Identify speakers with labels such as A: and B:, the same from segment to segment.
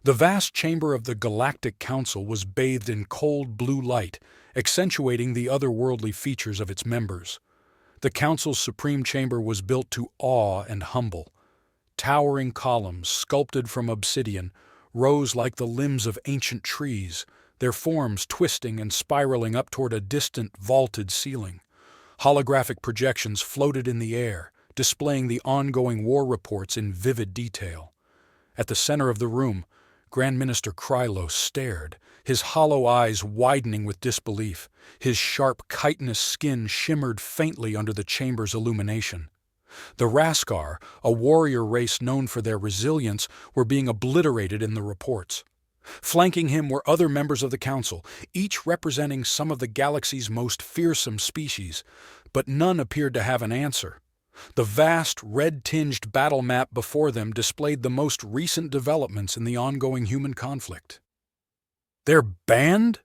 A: The vast chamber of the Galactic Council was bathed in cold blue light, accentuating the otherworldly features of its members. The Council's supreme chamber was built to awe and humble. Towering columns, sculpted from obsidian, rose like the limbs of ancient trees, their forms twisting and spiraling up toward a distant, vaulted ceiling. Holographic projections floated in the air, displaying the ongoing war reports in vivid detail. At the center of the room, Grand Minister Krylos stared, his hollow eyes widening with disbelief. His sharp, chitinous skin shimmered faintly under the chamber's illumination. The Raskar, a warrior race known for their resilience, were being obliterated in the reports. Flanking him were other members of the Council, each representing some of the galaxy's most fearsome species, but none appeared to have an answer. The vast, red-tinged battle map before them displayed the most recent developments in the ongoing human conflict. "They're banned?"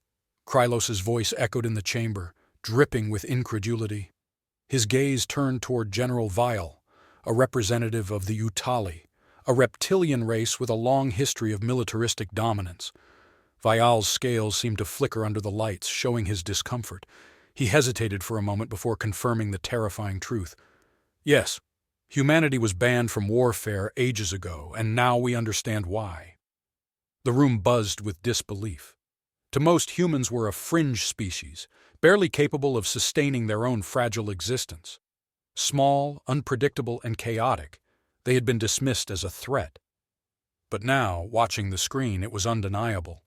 A: Krylos's voice echoed in the chamber, dripping with incredulity. His gaze turned toward General Vial, a representative of the Utali, a reptilian race with a long history of militaristic dominance. Vial's scales seemed to flicker under the lights, showing his discomfort. He hesitated for a moment before confirming the terrifying truth. "Yes, humanity was banned from warfare ages ago, and now we understand why." The room buzzed with disbelief. To most, humans were a fringe species, barely capable of sustaining their own fragile existence. Small, unpredictable, and chaotic, they had been dismissed as a threat. But now, watching the screen, it was undeniable.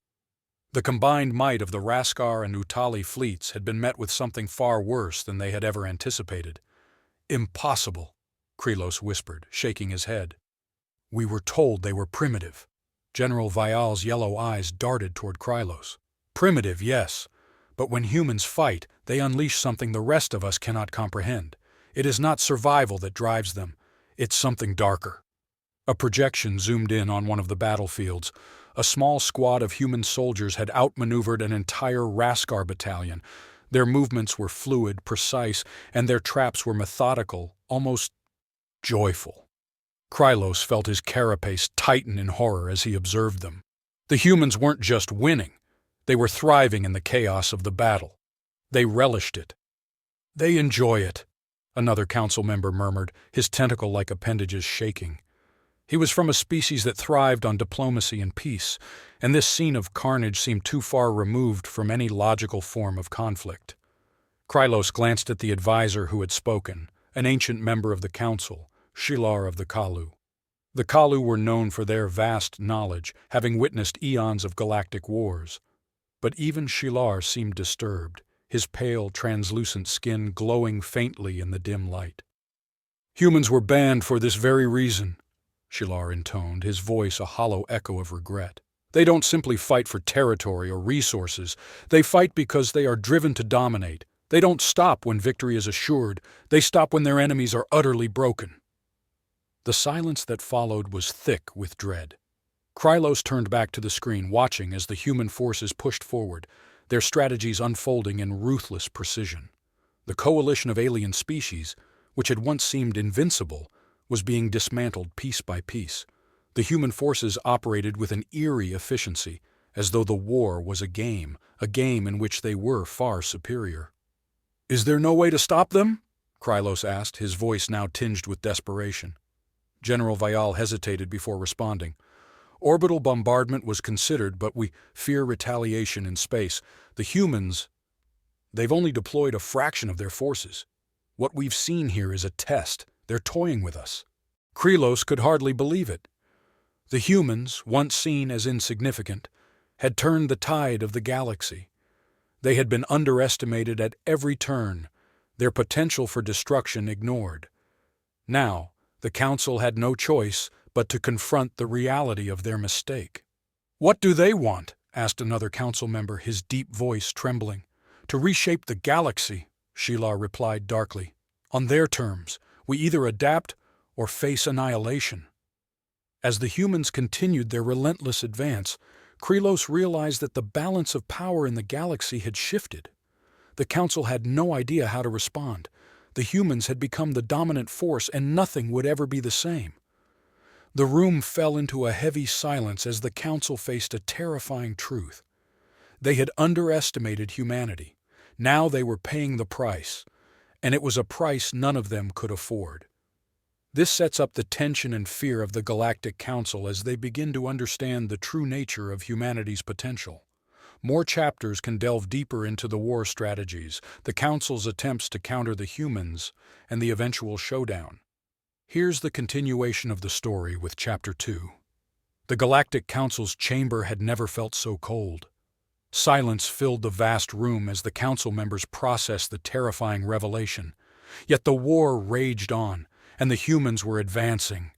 A: The combined might of the Raskar and Utali fleets had been met with something far worse than they had ever anticipated. "Impossible," Krylos whispered, shaking his head. "We were told they were primitive." General Vial's yellow eyes darted toward Krylos. "Primitive, yes, but when humans fight, they unleash something the rest of us cannot comprehend. It is not survival that drives them. It's something darker." A projection zoomed in on one of the battlefields. A small squad of human soldiers had outmaneuvered an entire Raskar battalion. Their movements were fluid, precise, and their traps were methodical, almost joyful. Krylos felt his carapace tighten in horror as he observed them. The humans weren't just winning. They were thriving in the chaos of the battle. They relished it. "They enjoy it," another council member murmured, his tentacle-like appendages shaking. He was from a species that thrived on diplomacy and peace, and this scene of carnage seemed too far removed from any logical form of conflict. Krylos glanced at the advisor who had spoken, an ancient member of the council, Shilar of the Kalu. The Kalu were known for their vast knowledge, having witnessed eons of galactic wars. But even Shilar seemed disturbed, his pale, translucent skin glowing faintly in the dim light. "Humans were banned for this very reason," Shilar intoned, his voice a hollow echo of regret. "They don't simply fight for territory or resources. They fight because they are driven to dominate. They don't stop when victory is assured. They stop when their enemies are utterly broken." The silence that followed was thick with dread. Krylos turned back to the screen, watching as the human forces pushed forward, their strategies unfolding in ruthless precision. The coalition of alien species, which had once seemed invincible, was being dismantled piece by piece. The human forces operated with an eerie efficiency, as though the war was a game in which they were far superior. "Is there no way to stop them?" Krylos asked, his voice now tinged with desperation. General Vial hesitated before responding. "Orbital bombardment was considered, but we fear retaliation in space. The humans, they've only deployed a fraction of their forces. What we've seen here is a test. They're toying with us." Krylos could hardly believe it. The humans, once seen as insignificant, had turned the tide of the galaxy. They had been underestimated at every turn, their potential for destruction ignored. Now, the Council had no choice but to confront the reality of their mistake. "What do they want?" asked another council member, his deep voice trembling. "To reshape the galaxy," Shilar replied darkly. "On their terms, we either adapt or face annihilation." As the humans continued their relentless advance, Krylos realized that the balance of power in the galaxy had shifted. The Council had no idea how to respond. The humans had become the dominant force, and nothing would ever be the same. The room fell into a heavy silence as the council faced a terrifying truth. They had underestimated humanity. Now they were paying the price, and it was a price none of them could afford. This sets up the tension and fear of the Galactic Council as they begin to understand the true nature of humanity's potential. More chapters can delve deeper into the war strategies, the Council's attempts to counter the humans, and the eventual showdown. Here's the continuation of the story with Chapter 2. The Galactic Council's chamber had never felt so cold. Silence filled the vast room as the council members processed the terrifying revelation. Yet the war raged on, and the humans were advancing.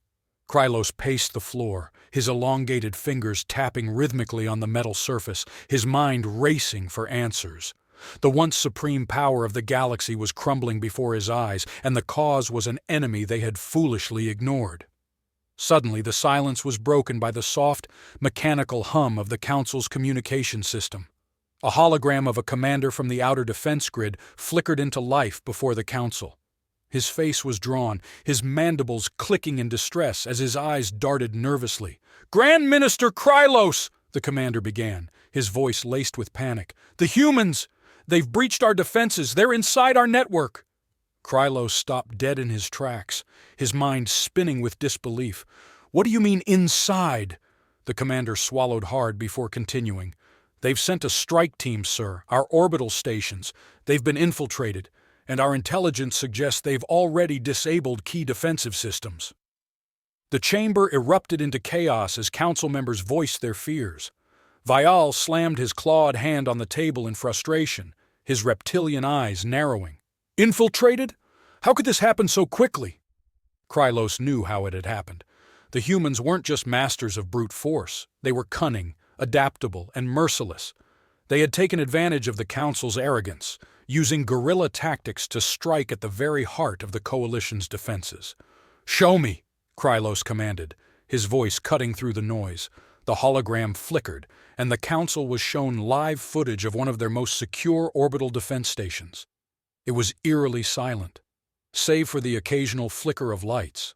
A: Krylos paced the floor, his elongated fingers tapping rhythmically on the metal surface, his mind racing for answers. The once supreme power of the galaxy was crumbling before his eyes, and the cause was an enemy they had foolishly ignored. Suddenly, the silence was broken by the soft, mechanical hum of the Council's communication system. A hologram of a commander from the outer defense grid flickered into life before the Council. His face was drawn, his mandibles clicking in distress as his eyes darted nervously. "Grand Minister Krylos!" the commander began, his voice laced with panic. "The humans! They've breached our defenses! They're inside our network!" Krylos stopped dead in his tracks, his mind spinning with disbelief. "What do you mean, inside?" The commander swallowed hard before continuing. "They've sent a strike team, sir, our orbital stations. They've been infiltrated, and our intelligence suggests they've already disabled key defensive systems." The chamber erupted into chaos as council members voiced their fears. Vial slammed his clawed hand on the table in frustration, his reptilian eyes narrowing. "Infiltrated? How could this happen so quickly?" Krylos knew how it had happened. The humans weren't just masters of brute force. They were cunning, adaptable, and merciless. They had taken advantage of the Council's arrogance, using guerrilla tactics to strike at the very heart of the Coalition's defenses. "Show me," Krylos commanded, his voice cutting through the noise. The hologram flickered, and the Council was shown live footage of one of their most secure orbital defense stations. It was eerily silent, save for the occasional flicker of lights.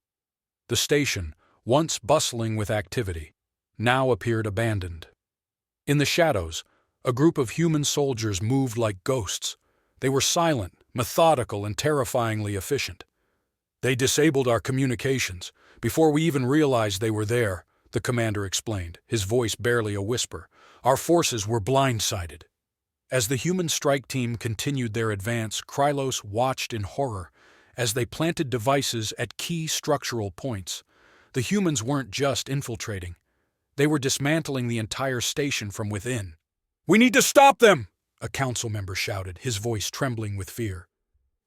A: The station, once bustling with activity, now appeared abandoned. In the shadows, a group of human soldiers moved like ghosts. They were silent, methodical, and terrifyingly efficient. "They disabled our communications before we even realized they were there," the commander explained, his voice barely a whisper. "Our forces were blindsided." As the human strike team continued their advance, Krylos watched in horror as they planted devices at key structural points. The humans weren't just infiltrating. They were dismantling the entire station from within. "We need to stop them!" a council member shouted, his voice trembling with fear.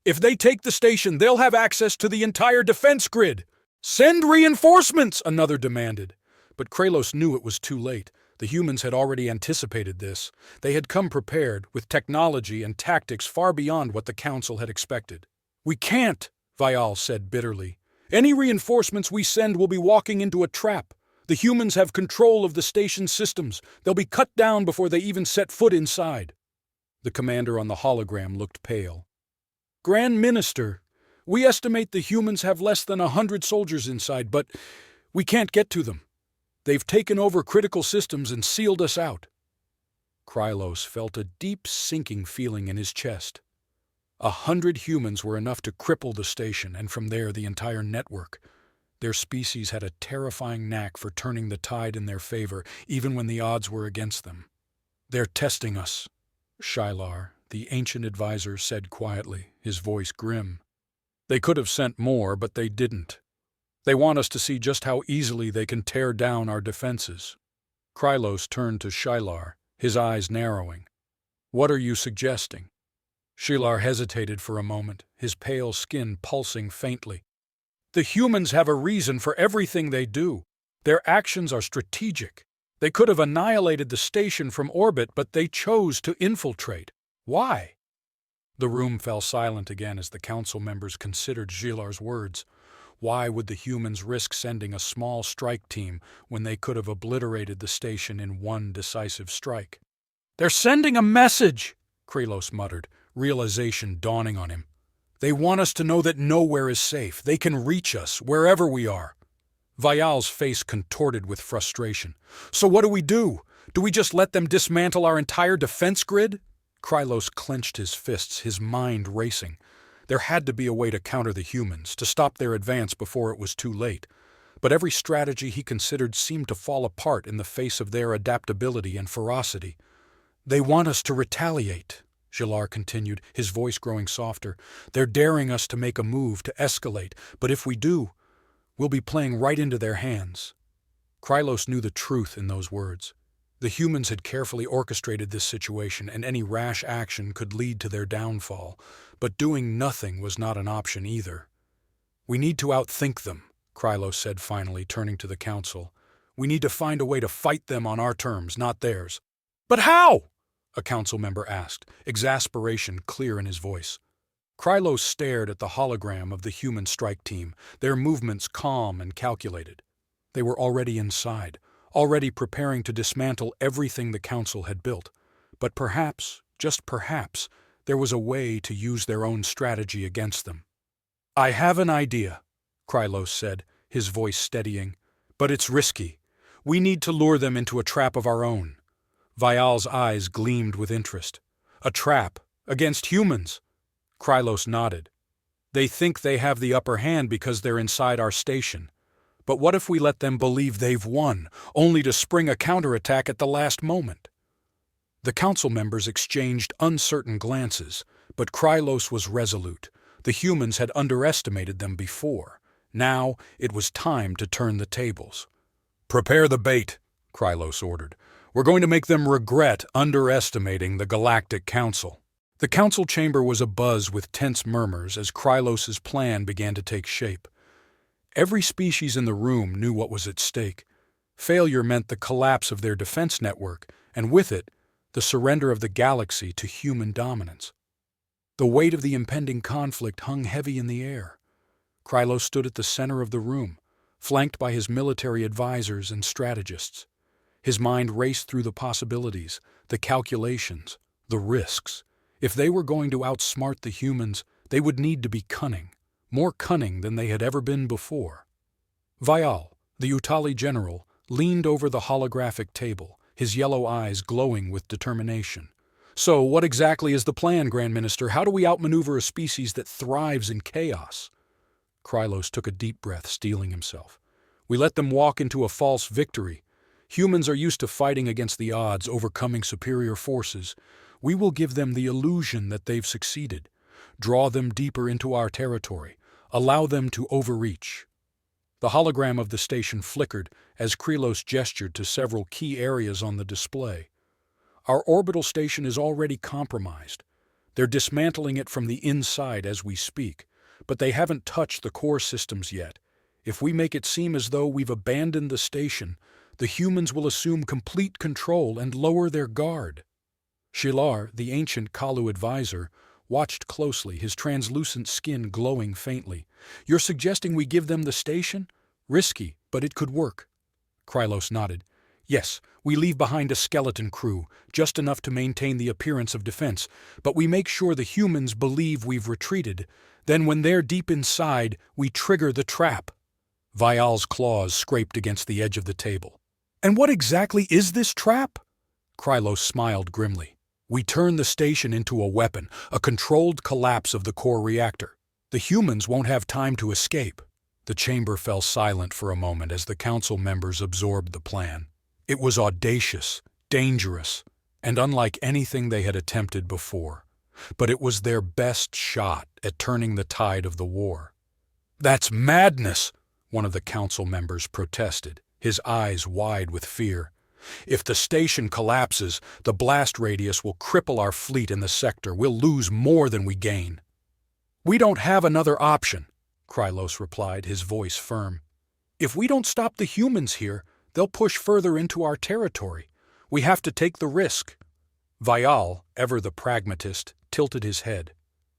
A: "If they take the station, they'll have access to the entire defense grid!" "Send reinforcements!" another demanded. But Krylos knew it was too late. The humans had already anticipated this. They had come prepared, with technology and tactics far beyond what the Council had expected. "We can't," Vial said bitterly. "Any reinforcements we send will be walking into a trap. The humans have control of the station's systems. They'll be cut down before they even set foot inside." The commander on the hologram looked pale. "Grand Minister, we estimate the humans have less than 100 soldiers inside, but we can't get to them. They've taken over critical systems and sealed us out." Krylos felt a deep sinking feeling in his chest. 100 humans were enough to cripple the station, and from there the entire network. Their species had a terrifying knack for turning the tide in their favor, even when the odds were against them. "They're testing us," Shylar, the ancient advisor, said quietly, his voice grim. "They could have sent more, but they didn't. They want us to see just how easily they can tear down our defenses." Krylos turned to Shylar, his eyes narrowing. "What are you suggesting?" Shylar hesitated for a moment, his pale skin pulsing faintly. "The humans have a reason for everything they do. Their actions are strategic. They could have annihilated the station from orbit, but they chose to infiltrate. Why?" The room fell silent again as the council members considered Shylar's words. Why would the humans risk sending a small strike team when they could have obliterated the station in one decisive strike? "They're sending a message," Krylos muttered, realization dawning on him. "They want us to know that nowhere is safe. They can reach us, wherever we are." Vial's face contorted with frustration. So what do we do? Do we just let them dismantle our entire defense grid? Krylos clenched his fists, his mind racing. There had to be a way to counter the humans, to stop their advance before it was too late. But every strategy he considered seemed to fall apart in the face of their adaptability and ferocity. They want us to retaliate, Gilar continued, his voice growing softer. They're daring us to make a move, to escalate, but if we do, we'll be playing right into their hands. Krylos knew the truth in those words. The humans had carefully orchestrated this situation, and any rash action could lead to their downfall. But doing nothing was not an option either. We need to outthink them, Krylos said finally, turning to the council. We need to find a way to fight them on our terms, not theirs. But how? A council member asked, exasperation clear in his voice. Krylos stared at the hologram of the human strike team, their movements calm and calculated. They were already inside, already preparing to dismantle everything the council had built. But perhaps, just perhaps, there was a way to use their own strategy against them. I have an idea, Krylos said, his voice steadying. But it's risky. We need to lure them into a trap of our own. Vial's eyes gleamed with interest. A trap? Against humans? Krylos nodded. They think they have the upper hand because they're inside our station. But what if we let them believe they've won, only to spring a counterattack at the last moment? The council members exchanged uncertain glances, but Krylos was resolute. The humans had underestimated them before. Now it was time to turn the tables. Prepare the bait, Krylos ordered. We're going to make them regret underestimating the Galactic Council. The council chamber was abuzz with tense murmurs as Krylos's plan began to take shape. Every species in the room knew what was at stake. Failure meant the collapse of their defense network, and with it, the surrender of the galaxy to human dominance. The weight of the impending conflict hung heavy in the air. Krylos stood at the center of the room, flanked by his military advisors and strategists. His mind raced through the possibilities, the calculations, the risks. If they were going to outsmart the humans, they would need to be cunning, more cunning than they had ever been before. Vial, the Utali general, leaned over the holographic table, his yellow eyes glowing with determination. So, what exactly is the plan, Grand Minister? How do we outmaneuver a species that thrives in chaos? Krylos took a deep breath, steeling himself. We let them walk into a false victory. Humans are used to fighting against the odds, overcoming superior forces. We will give them the illusion that they've succeeded, draw them deeper into our territory, allow them to overreach. The hologram of the station flickered as Krylos gestured to several key areas on the display. Our orbital station is already compromised. They're dismantling it from the inside as we speak, but they haven't touched the core systems yet. If we make it seem as though we've abandoned the station, the humans will assume complete control and lower their guard. Shilar, the ancient Kalu advisor, watched closely, his translucent skin glowing faintly. You're suggesting we give them the station? Risky, but it could work. Krylos nodded. Yes, we leave behind a skeleton crew, just enough to maintain the appearance of defense, but we make sure the humans believe we've retreated. Then when they're deep inside, we trigger the trap. Vial's claws scraped against the edge of the table. And what exactly is this trap? Krylos smiled grimly. We turn the station into a weapon, a controlled collapse of the core reactor. The humans won't have time to escape. The chamber fell silent for a moment as the council members absorbed the plan. It was audacious, dangerous, and unlike anything they had attempted before. But it was their best shot at turning the tide of the war. That's madness, one of the council members protested, his eyes wide with fear. If the station collapses, the blast radius will cripple our fleet in the sector. We'll lose more than we gain. We don't have another option, Krylos replied, his voice firm. If we don't stop the humans here, they'll push further into our territory. We have to take the risk. Vial, ever the pragmatist, tilted his head.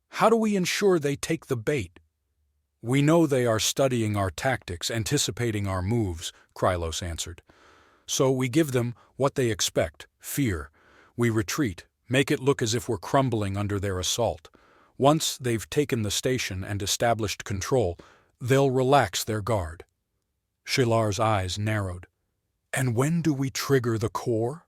A: How do we ensure they take the bait? We know they are studying our tactics, anticipating our moves, Krylos answered. So we give them what they expect, fear. We retreat, make it look as if we're crumbling under their assault. Once they've taken the station and established control, they'll relax their guard. Shilar's eyes narrowed. And when do we trigger the core?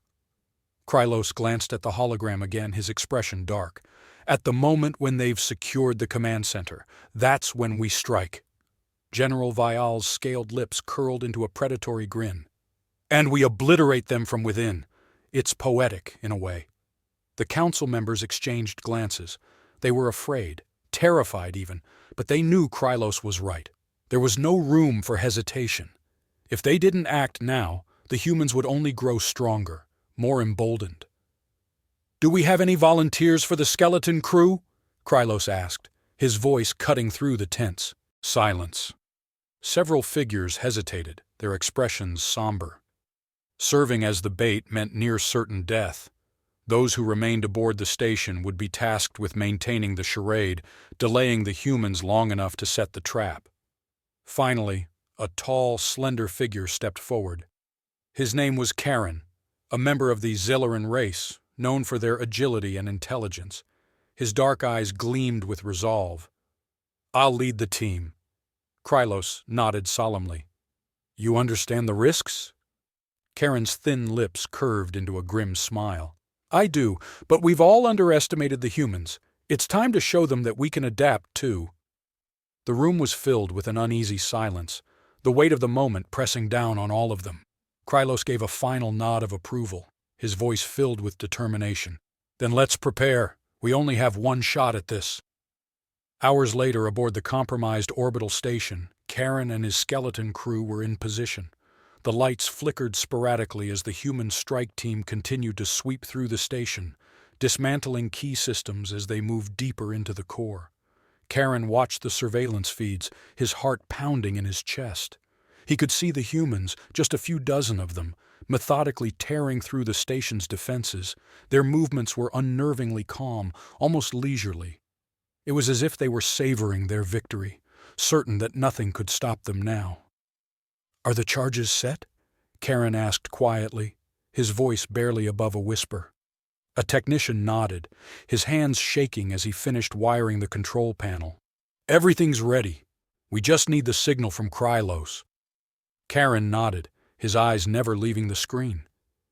A: Krylos glanced at the hologram again, his expression dark. At the moment when they've secured the command center, that's when we strike. General Vial's scaled lips curled into a predatory grin. And we obliterate them from within. It's poetic, in a way. The council members exchanged glances. They were afraid, terrified even, but they knew Krylos was right. There was no room for hesitation. If they didn't act now, the humans would only grow stronger, more emboldened. "Do we have any volunteers for the skeleton crew?" Krylos asked, his voice cutting through the tense. Silence. Several figures hesitated, their expressions somber. Serving as the bait meant near certain death. Those who remained aboard the station would be tasked with maintaining the charade, delaying the humans long enough to set the trap. Finally, a tall, slender figure stepped forward. His name was Karen, a member of the Zillaran race, known for their agility and intelligence. His dark eyes gleamed with resolve. "I'll lead the team." Krylos nodded solemnly. "You understand the risks?" Karen's thin lips curved into a grim smile. "I do, but we've all underestimated the humans. It's time to show them that we can adapt, too." The room was filled with an uneasy silence, the weight of the moment pressing down on all of them. Krylos gave a final nod of approval, his voice filled with determination. "Then let's prepare. We only have one shot at this." Hours later, aboard the compromised orbital station, Karen and his skeleton crew were in position. The lights flickered sporadically as the human strike team continued to sweep through the station, dismantling key systems as they moved deeper into the core. Karen watched the surveillance feeds, his heart pounding in his chest. He could see the humans, just a few dozen of them, methodically tearing through the station's defenses. Their movements were unnervingly calm, almost leisurely. It was as if they were savoring their victory, certain that nothing could stop them now. "Are the charges set?" Karen asked quietly, his voice barely above a whisper. A technician nodded, his hands shaking as he finished wiring the control panel. "Everything's ready. We just need the signal from Krylos." Karen nodded, his eyes never leaving the screen.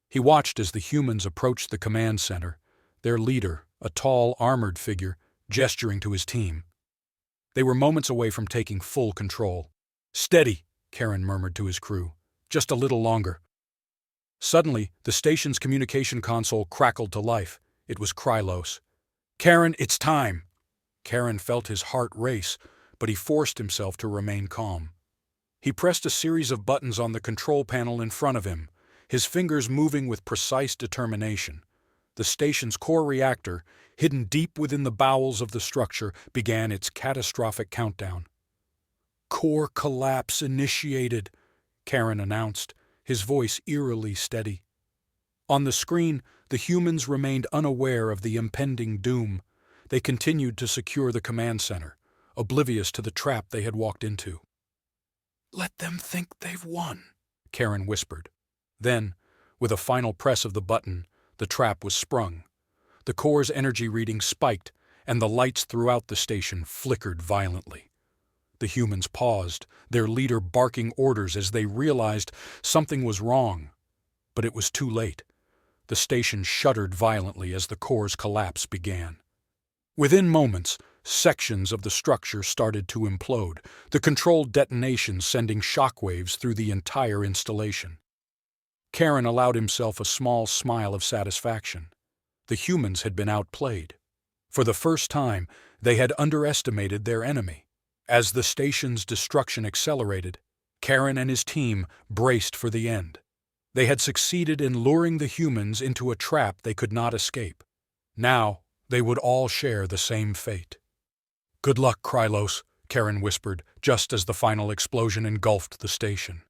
A: He watched as the humans approached the command center, their leader, a tall, armored figure, gesturing to his team. They were moments away from taking full control. "Steady," Karen murmured to his crew. "Just a little longer." Suddenly, the station's communication console crackled to life. It was Krylos. "Karen, it's time." Karen felt his heart race, but he forced himself to remain calm. He pressed a series of buttons on the control panel in front of him, his fingers moving with precise determination. The station's core reactor, hidden deep within the bowels of the structure, began its catastrophic countdown. "Core collapse initiated," Karen announced, his voice eerily steady. On the screen, the humans remained unaware of the impending doom. They continued to secure the command center, oblivious to the trap they had walked into. "Let them think they've won," Karen whispered. Then, with a final press of the button, the trap was sprung. The core's energy reading spiked, and the lights throughout the station flickered violently. The humans paused, their leader barking orders as they realized something was wrong. But it was too late. The station shuddered violently as the core's collapse began. Within moments, sections of the structure started to implode, the controlled detonation sending shockwaves through the entire installation. Karen allowed himself a small smile of satisfaction. The humans had been outplayed. For the first time, they had underestimated their enemy. As the station's destruction accelerated, Karen and his team braced for the end. They had succeeded in luring the humans into a trap they could not escape. Now, they would all share the same fate. "Good luck, Krylos," Karen whispered, just as the final explosion engulfed the station.